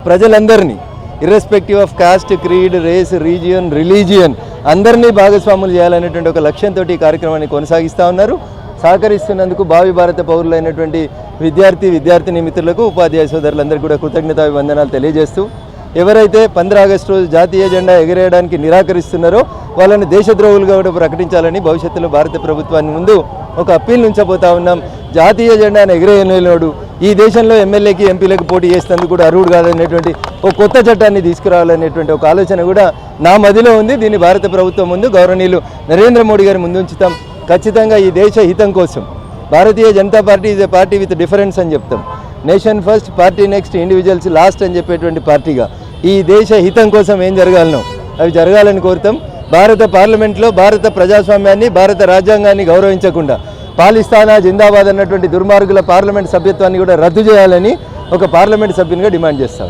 ప్రజలందరినీ irrespective of caste, creed, race, region, religion అందరినీ భాగస్వాములు చేయాలనేటువంటి ఒక లక్ష్యంతో ఈ కార్యక్రమాన్ని కొనసాగిస్తూ ఉన్నారు. సహకరిస్తున్నందుకు భావి భారత పౌరులైనటువంటి విద్యార్థిని మిత్రులకు, ఉపాధ్యాయ సోదరులందరికీ కూడా కృతజ్ఞతాభివందనాలు తెలియజేస్తూ, ఎవరైతే 15 ఆగస్టు రోజు జాతీయ జెండా ఎగరేయడానికి నిరాకరిస్తున్నారో వాళ్ళని దేశద్రోహులుగా కూడా ప్రకటించాలని భవిష్యత్తులో భారత ప్రభుత్వాన్ని ముందు ఒక అప్పీల్ నుంచబోతా ఉన్నాం. జాతీయ జెండాను ఎగరేయలేనోడు ఈ దేశంలో ఎమ్మెల్యేకి, ఎంపీలకు పోటీ చేసేందుకు కూడా అర్హుడు కాదనేటువంటి ఒక కొత్త చట్టాన్ని తీసుకురావాలనేటువంటి ఒక ఆలోచన కూడా నా మదిలో ఉంది. దీన్ని భారత ప్రభుత్వం ముందు గౌరవనీయులు నరేంద్ర మోడీ గారి ముందు ఉంచుతాం. ఖచ్చితంగా ఈ దేశ హితం కోసం Bharatiya Janata party is a party with difference అని చెప్తాం. Nation first, party next, individuals last అని చెప్పేటువంటి పార్టీగా ఈ దేశ హితం కోసం ఏం జరగాలనో అవి జరగాలని కోరుతాం. భారత పార్లమెంట్లో భారత ప్రజాస్వామ్యాన్ని, భారత రాజ్యాంగాన్ని గౌరవించకుండా పాలిస్తానా జిందాబాద్ అన్నటువంటి దుర్మార్గుల పార్లమెంట్ సభ్యత్వాన్ని కూడా రద్దు చేయాలని ఒక పార్లమెంట్ సభ్యునిగా డిమాండ్ చేస్తాం.